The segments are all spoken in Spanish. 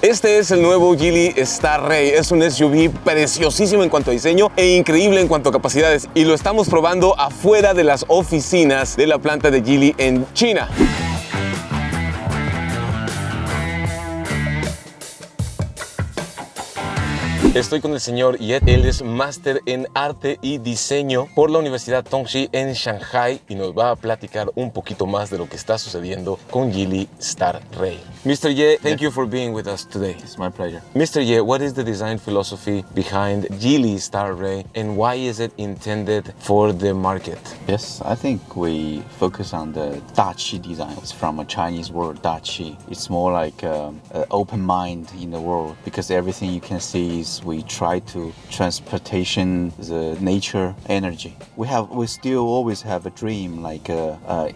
Este es el nuevo Geely Starray. Es un SUV preciosísimo en cuanto a diseño e increíble en cuanto a capacidades. Y lo estamos probando afuera de las oficinas de la planta de Geely en China. Estoy con el señor Yet. Él es máster en arte y diseño por la Universidad Tongji en Shanghai y nos va a platicar un poquito más de lo que está sucediendo con Geely Starray. Mr. Ye, thank you for being with us today. It's my pleasure. Mr. Ye, what is the design philosophy behind Geely Starray and why is it intended for the market? Yes, I think we focus on the Dachi design. It's from a Chinese word, Dachi. It's more like an open mind in the world because everything you can see is we try to transportation the nature energy. We still always have a dream like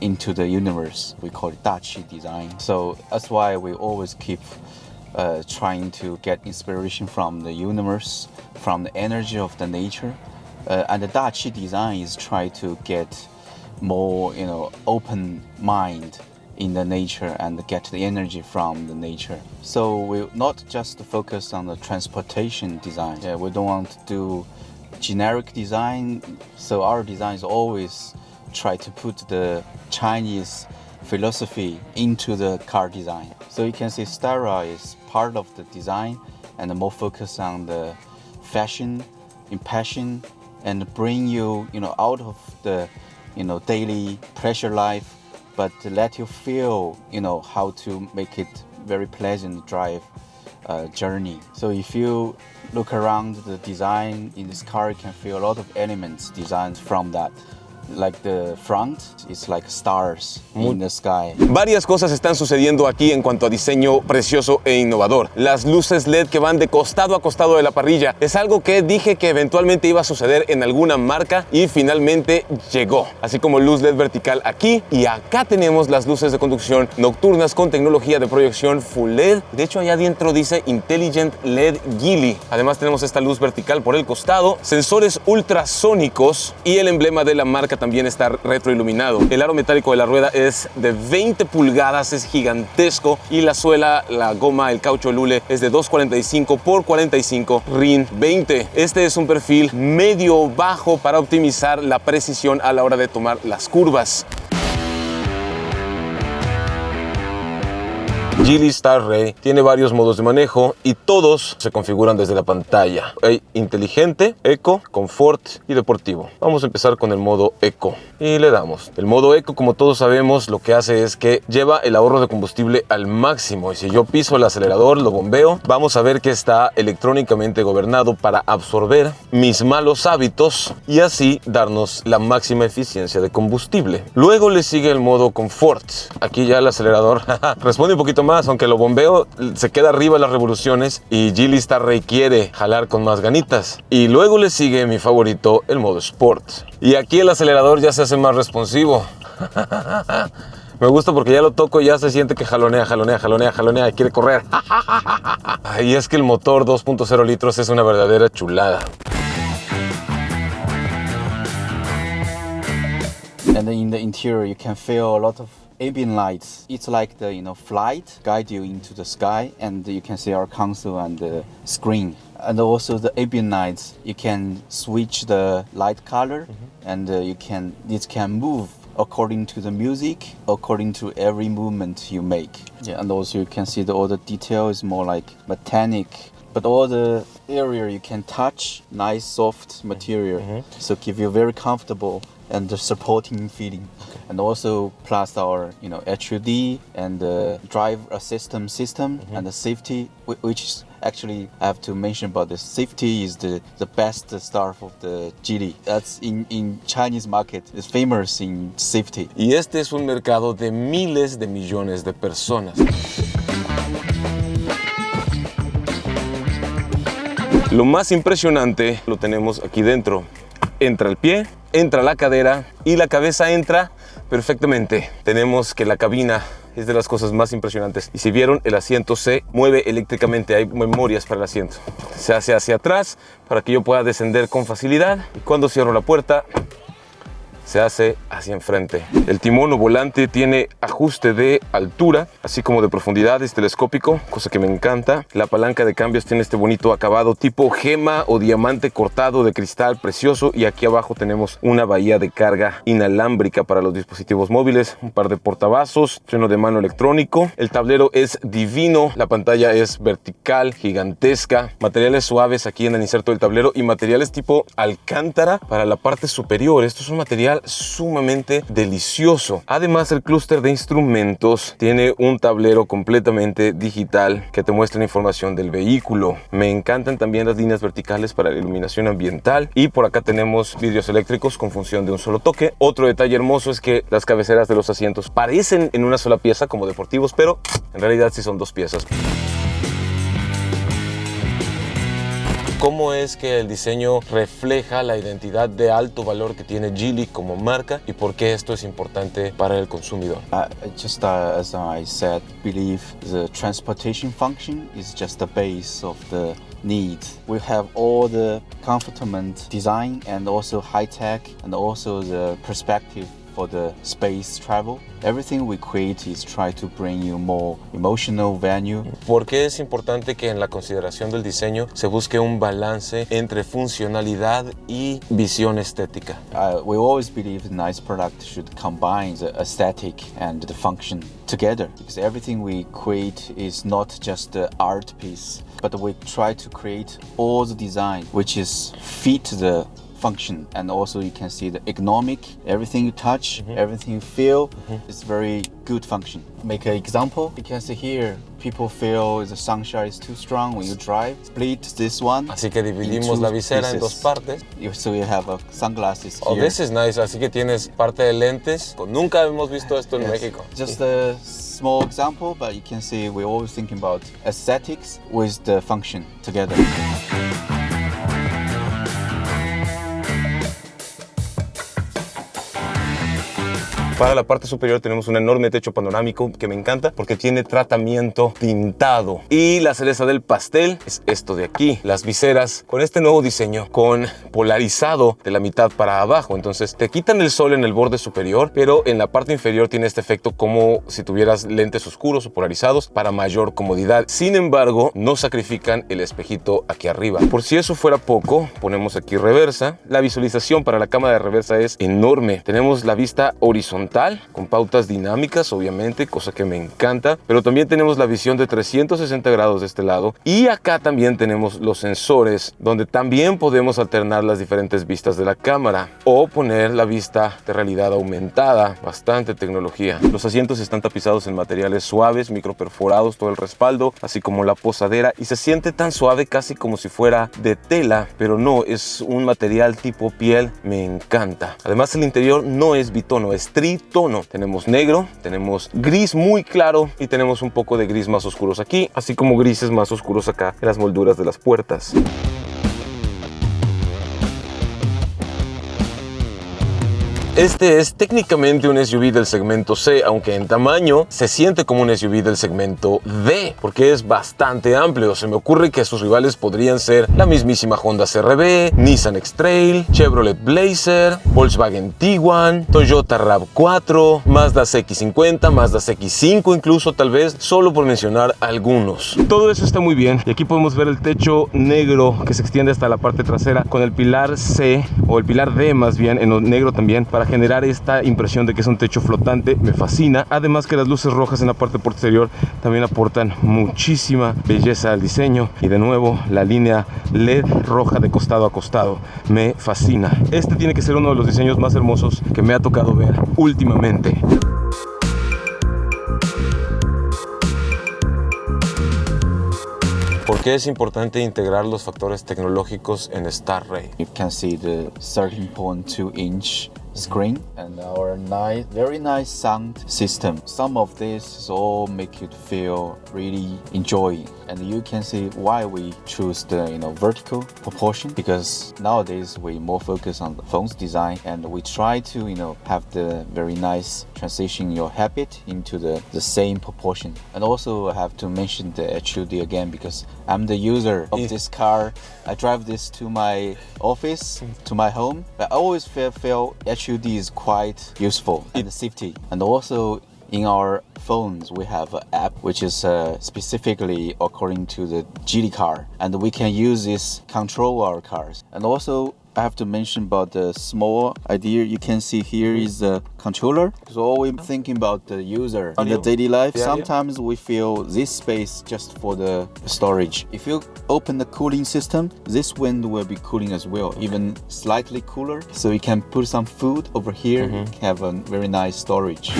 into the universe. We call it Dachi design. So that's why we always keep trying to get inspiration from the universe, from the energy of the nature. And the Dachi design is try to get more, open mind in the nature and get the energy from the nature. So we not just focus on the transportation design. We don't want to do generic design. So our design is always try to put the Chinese philosophy into the car design. So you can see Starray is part of the design and more focus on the fashion, passion, and bring you, out of the, daily pressure life, but to let you feel, how to make it very pleasant drive journey. So if you look around the design in this car, you can feel a lot of elements designed from that. Like the front, it's like stars in the sky. Varias cosas están sucediendo aquí en cuanto a diseño precioso e innovador. Las luces LED que van de costado a costado de la parrilla es algo que dije que eventualmente iba a suceder en alguna marca y finalmente llegó. Así como luz LED vertical aquí y acá tenemos las luces de conducción nocturnas con tecnología de proyección Full LED. De hecho, allá adentro dice Intelligent LED Geely. Además tenemos esta luz vertical por el costado, sensores ultrasónicos y el emblema de la marca también está retroiluminado. El aro metálico de la rueda es de 20 pulgadas, es gigantesco y la suela, la goma, el caucho Lule es de 245 por 45 RIN 20. Este es un perfil medio bajo para optimizar la precisión a la hora de tomar las curvas. Geely Starray tiene varios modos de manejo y todos se configuran desde la pantalla. Hay inteligente, eco, confort y deportivo. Vamos a empezar con el modo eco y le damos. El modo eco, como todos sabemos, lo que hace es que lleva el ahorro de combustible al máximo y si yo piso el acelerador, lo bombeo, vamos a ver que está electrónicamente gobernado para absorber mis malos hábitos y así darnos la máxima eficiencia de combustible. Luego le sigue el modo confort. Aquí ya el acelerador responde un poquito más, aunque lo bombeo, se queda arriba las revoluciones y Geely Starray quiere jalar con más ganitas. Y luego le sigue mi favorito, el modo Sport. Y aquí el acelerador ya se hace más responsivo. Me gusta porque ya lo toco y ya se siente que jalonea y quiere correr. Y es que el motor 2.0 litros es una verdadera chulada. And in the interior, you can feel a lot of ambient lights. It's like the flight guide you into the sky, and you can see our console and the screen. And also the ambient lights, you can switch the light color, and it can move according to the music, according to every movement you make. Yeah, and also you can see all the detail is more like metallic. But all the area you can touch, nice soft material, so give you very comfortable and the supporting feeling. Okay. And also plus our HUD and the drive system and the safety, which is actually I have to mention about the safety is the best stuff of the Geely. That's in Chinese market is famous in safety. Y este es un mercado de miles de millones de personas. Lo más impresionante lo tenemos aquí dentro. Entra el pie, entra la cadera y la cabeza entra perfectamente. Tenemos que la cabina es de las cosas más impresionantes. Y si vieron, el asiento se mueve eléctricamente. Hay memorias para el asiento. Se hace hacia atrás para que yo pueda descender con facilidad. Y cuando cierro la puerta, se hace hacia enfrente. El timón o volante tiene ajuste de altura, así como de profundidad, es telescópico, cosa que me encanta. La palanca de cambios tiene este bonito acabado tipo gema o diamante cortado de cristal precioso, y aquí abajo tenemos una bahía de carga inalámbrica para los dispositivos móviles, un par de portavasos, freno de mano electrónico. El tablero es divino, la pantalla es vertical, gigantesca, materiales suaves aquí en el inserto del tablero y materiales tipo alcántara para la parte superior. Esto es un material sumamente delicioso. Además, el clúster de instrumentos tiene un tablero completamente digital que te muestra información del vehículo. Me encantan también las líneas verticales para la iluminación ambiental, y por acá tenemos vidrios eléctricos con función de un solo toque. Otro detalle hermoso es que las cabeceras de los asientos parecen en una sola pieza como deportivos, pero en realidad sí son dos piezas. ¿Cómo es que el diseño refleja la identidad de alto valor que tiene Geely como marca, y por qué esto es importante para el consumidor? As I said, believe the transportation function is just the base of the need. We have all the comfortment design and also high tech and also the perspective for the space travel. Everything we create is try to bring you more emotional value. ¿Por qué es importante que en la consideración del diseño se busque un balance entre funcionalidad y visión estética? We always believe a nice product should combine the aesthetic and the function together, because everything we create is not just the art piece, but we try to create all the design which is fit the function, and also you can see the ergonomic, everything you touch, everything you feel is very good function. Make an example, you can see here, people feel the sunshine is too strong when you drive. Split this one. Así que dividimos la visera en dos partes. So you have sunglasses here. Oh, this is nice. Así que tienes parte de lentes. Nunca hemos visto esto en México. Just a small example, but you can see we're always thinking about aesthetics with the function together. Para la parte superior tenemos un enorme techo panorámico que me encanta porque tiene tratamiento pintado. Y la cereza del pastel es esto de aquí, las viseras con este nuevo diseño, con polarizado de la mitad para abajo. Entonces te quitan el sol en el borde superior, pero en la parte inferior tiene este efecto como si tuvieras lentes oscuros o polarizados para mayor comodidad. Sin embargo, no sacrifican el espejito aquí arriba. Por si eso fuera poco, ponemos aquí reversa. La visualización para la cámara de reversa es enorme. Tenemos la vista horizontal con pautas dinámicas, obviamente, cosa que me encanta, pero también tenemos la visión de 360 grados de este lado, y acá también tenemos los sensores donde también podemos alternar las diferentes vistas de la cámara o poner la vista de realidad aumentada. Bastante tecnología. Los asientos están tapizados en materiales suaves, microperforados todo el respaldo, así como la posadera, y se siente tan suave casi como si fuera de tela, pero no, es un material tipo piel. Me encanta. Además, el interior no es bitono, es tritono. Tenemos negro, tenemos gris muy claro y tenemos un poco de gris más oscuros aquí, así como grises más oscuros acá en las molduras de las puertas. Este es técnicamente un SUV del segmento C, aunque en tamaño se siente como un SUV del segmento D, porque es bastante amplio. Se me ocurre que sus rivales podrían ser la mismísima Honda CR-V, Nissan X-Trail, Chevrolet Blazer, Volkswagen Tiguan, Toyota RAV4, Mazda CX-50, Mazda CX-5 incluso, tal vez, solo por mencionar algunos. Todo eso está muy bien, y aquí podemos ver el techo negro que se extiende hasta la parte trasera con el pilar C, o el pilar D más bien, en negro también, para generar esta impresión de que es un techo flotante. Me fascina. Además que las luces rojas en la parte posterior también aportan muchísima belleza al diseño, y de nuevo la línea LED roja de costado a costado me fascina. Este tiene que ser uno de los diseños más hermosos que me ha tocado ver últimamente. ¿Por qué es importante integrar los factores tecnológicos en StarRay? You can see the 13.2-inch screen and our very nice sound system. Some of this all make you feel really enjoy And you can see why we choose the vertical proportion, because nowadays we more focus on the phone's design, and we try to have the very nice transition your habit into the same proportion. And also I have to mention the HUD again, because I'm the user of this car. I drive this to my office, to my home. I always feel HUD is quite useful and safety. And also in our phones, we have an app which is specifically according to the Geely car, and we can use this control our cars. And also I have to mention about the small idea. You can see here is the controller. So always thinking about the user in the daily life. Sometimes we feel this space just for the storage. If you open the cooling system, this wind will be cooling as well, even slightly cooler. So you can put some food over here, have a very nice storage.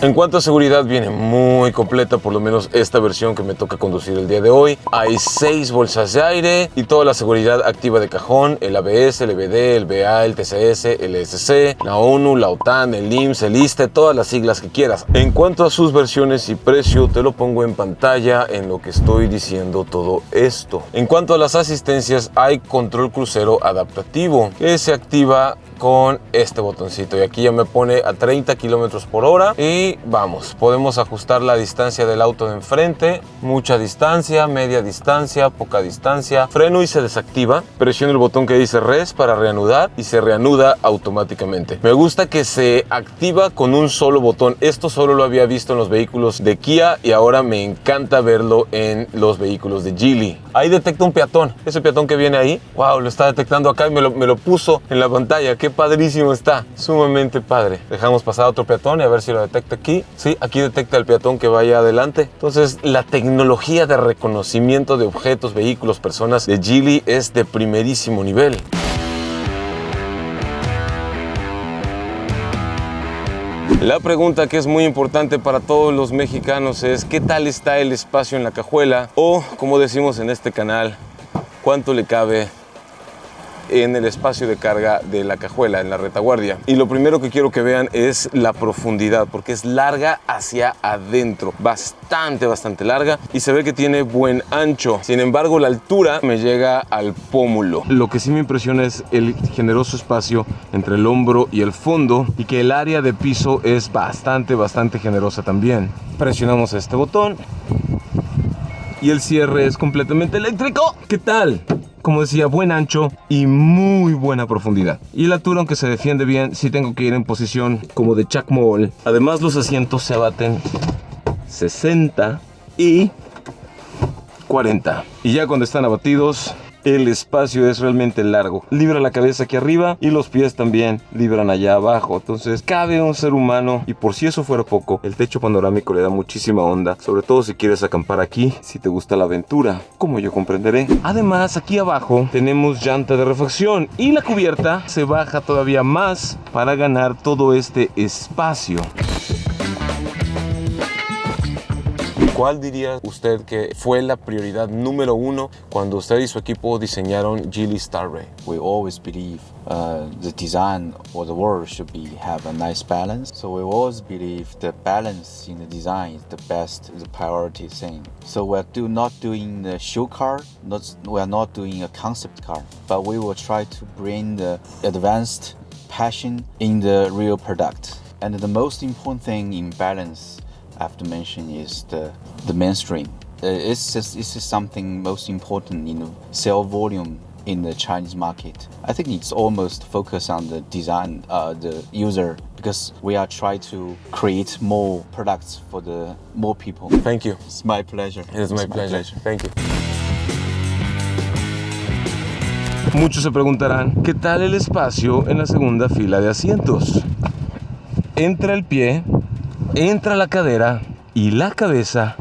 En cuanto a seguridad, viene muy completa, por lo menos esta versión que me toca conducir el día de hoy. Hay 6 bolsas de aire y toda la seguridad activa de cajón, el ABS, el EBD, el BA, el TCS, el ESC, la ONU, la OTAN, el IMSS, el ISTE, todas las siglas que quieras. En cuanto a sus versiones y precio, te lo pongo en pantalla en lo que estoy diciendo todo esto. En cuanto a las asistencias, hay control crucero adaptativo que se activa con este botoncito, y aquí ya me pone a 30 kilómetros por hora y vamos, podemos ajustar la distancia del auto de enfrente, mucha distancia, media distancia, poca distancia, freno y se desactiva, presiono el botón que dice res para reanudar y se reanuda automáticamente. Me gusta que se activa con un solo botón. Esto solo lo había visto en los vehículos de Kia y ahora me encanta verlo en los vehículos de Geely. Ahí detecta un peatón, ese peatón que viene ahí, wow, lo está detectando acá y me lo puso en la pantalla. Qué padrísimo está, sumamente padre. Dejamos pasar a otro peatón y a ver si lo detecta aquí. Sí, aquí detecta el peatón que vaya adelante. Entonces, la tecnología de reconocimiento de objetos, vehículos, personas de Geely es de primerísimo nivel. La pregunta que es muy importante para todos los mexicanos es ¿qué tal está el espacio en la cajuela? O, como decimos en este canal, ¿cuánto le cabe en el espacio de carga de la cajuela, en la retaguardia? Y lo primero que quiero que vean es la profundidad, porque es larga hacia adentro, bastante larga, y se ve que tiene buen ancho. Sin embargo, la altura me llega al pómulo. Lo que sí me impresiona es el generoso espacio entre el hombro y el fondo, y que el área de piso es bastante generosa también. Presionamos este botón y el cierre es completamente eléctrico. ¿Qué tal? Como decía, buen ancho y muy buena profundidad. Y la altura, aunque se defiende bien, sí tengo que ir en posición como de Chuck Moll. Además, los asientos se abaten 60 y 40. Y ya cuando están abatidos, el espacio es realmente largo. Libra la cabeza aquí arriba y los pies también libran allá abajo. Entonces cabe un ser humano, y por si eso fuera poco, el techo panorámico le da muchísima onda, sobre todo si quieres acampar aquí, si te gusta la aventura, como yo comprenderé. Además, aquí abajo tenemos llanta de refacción y la cubierta se baja todavía más para ganar todo este espacio. ¿Cuál diría usted que fue la prioridad número 1 cuando usted y su equipo diseñaron Geely Starray? We always believe the design or the world should have a nice balance. So we always believe the balance in the design is the best, the priority thing. So we're not doing the show car, we're not doing a concept car, but we will try to bring the advanced passion in the real product. And the most important thing in balance I have to mention is the mainstream. This is something most important in the sale volume in the Chinese market. I think it's almost focused on the design, the user, because we are trying to create more products for the more people. Thank you. It's my pleasure. It's my pleasure. Thank you. Muchos se preguntarán, ¿qué tal el espacio en la segunda fila de asientos? Entra el pie, entra la cadera y la cabeza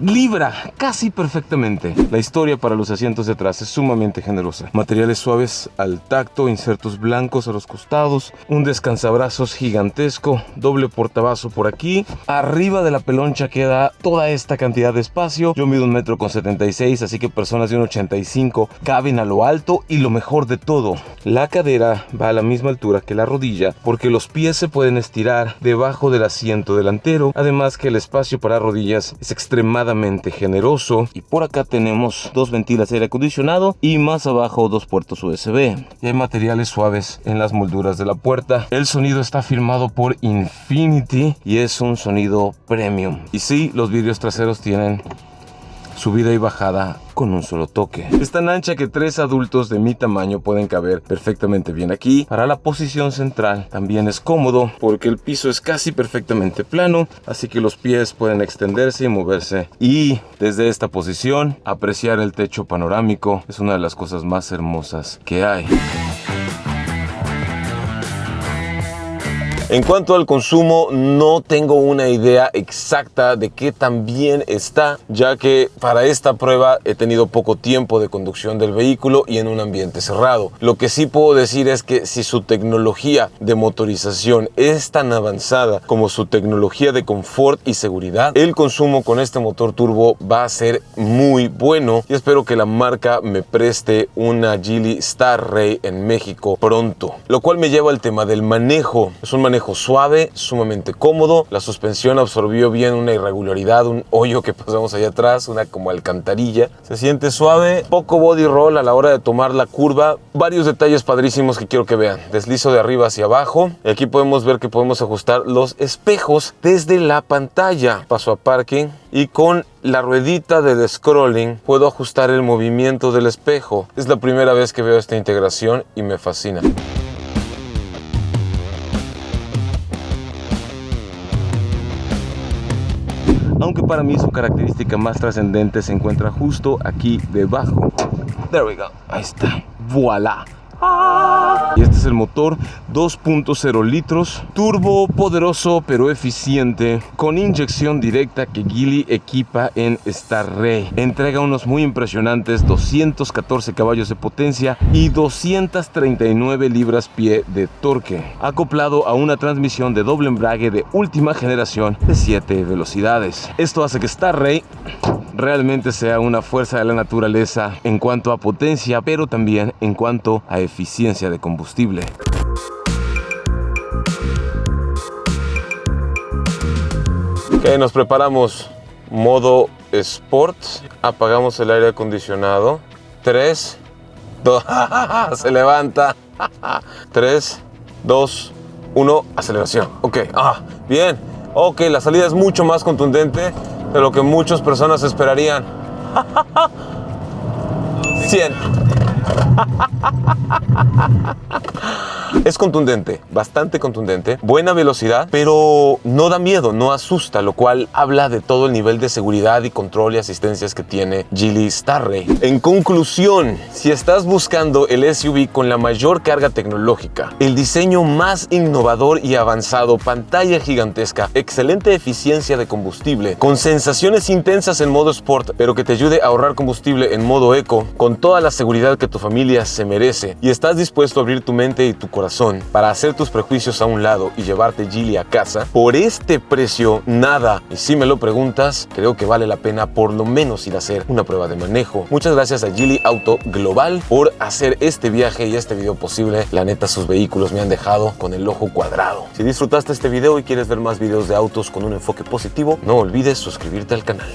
libra casi perfectamente. La historia para los asientos de atrás es sumamente generosa. Materiales suaves al tacto, insertos blancos a los costados, un descansabrazos gigantesco, doble portavasos por aquí. Arriba de la peloncha queda toda esta cantidad de espacio. Yo mido 1,76 m, así que personas de 1,85 caben a lo alto, y lo mejor de todo, la cadera va a la misma altura que la rodilla, porque los pies se pueden estirar debajo del asiento delantero. Además que el espacio para rodillas es extremadamente generoso. Y por acá tenemos dos ventilas de aire acondicionado y más abajo dos puertos USB. Y hay materiales suaves en las molduras de la puerta. El sonido está firmado por Infinity y es un sonido premium. Y sí, los vidrios traseros tienen subida y bajada con un solo toque. Es tan ancha que 3 adultos de mi tamaño pueden caber perfectamente bien aquí. Para la posición central también es cómodo porque el piso es casi perfectamente plano, así que los pies pueden extenderse y moverse. Y desde esta posición, apreciar el techo panorámico es una de las cosas más hermosas que hay. En cuanto al consumo, no tengo una idea exacta de qué tan bien está, ya que para esta prueba he tenido poco tiempo de conducción del vehículo y en un ambiente cerrado. Lo que sí puedo decir es que si su tecnología de motorización es tan avanzada como su tecnología de confort y seguridad, el consumo con este motor turbo va a ser muy bueno, y espero que la marca me preste una Geely Starray en México pronto. Lo cual me lleva al tema del manejo. Es un manejo suave, sumamente cómodo. La suspensión absorbió bien una irregularidad, un hoyo que pasamos allá atrás, una como alcantarilla. Se siente suave, poco body roll a la hora de tomar la curva. Varios detalles padrísimos que quiero que vean. Deslizo de arriba hacia abajo y aquí podemos ver que podemos ajustar los espejos desde la pantalla. Paso a parking y con la ruedita del scrolling puedo ajustar el movimiento del espejo. Es la primera vez que veo esta integración y me fascina. Aunque para mí su característica más trascendente se encuentra justo aquí debajo. There we go. Ahí está. Voilà. Y este es el motor 2.0 litros, turbo poderoso pero eficiente, con inyección directa que Geely equipa en Starray. Entrega unos muy impresionantes 214 caballos de potencia y 239 libras-pie de torque, acoplado a una transmisión de doble embrague de última generación de 7 velocidades. Esto hace que Starray realmente sea una fuerza de la naturaleza en cuanto a potencia, pero también en cuanto a eficiencia de combustible. Ok, nos preparamos. Modo Sport. Apagamos el aire acondicionado. 3, 2, se levanta. 3, 2, 1, aceleración. Ok, bien. Ok, la salida es mucho más contundente de lo que muchas personas esperarían. 100. Es contundente, bastante contundente, buena velocidad, pero no da miedo, no asusta, lo cual habla de todo el nivel de seguridad y control y asistencias que tiene Geely Starray. En conclusión, si estás buscando el SUV con la mayor carga tecnológica, el diseño más innovador y avanzado, pantalla gigantesca, excelente eficiencia de combustible, con sensaciones intensas en modo Sport, pero que te ayude a ahorrar combustible en modo Eco, con toda la seguridad que tu familia se merece, y estás dispuesto a abrir tu mente y tu corazón para hacer tus prejuicios a un lado y llevarte Geely a casa, por este precio, nada. Y si me lo preguntas, creo que vale la pena por lo menos ir a hacer una prueba de manejo. Muchas gracias a Geely Auto Global por hacer este viaje y este video posible. La neta, sus vehículos me han dejado con el ojo cuadrado. Si disfrutaste este video y quieres ver más videos de autos con un enfoque positivo, no olvides suscribirte al canal.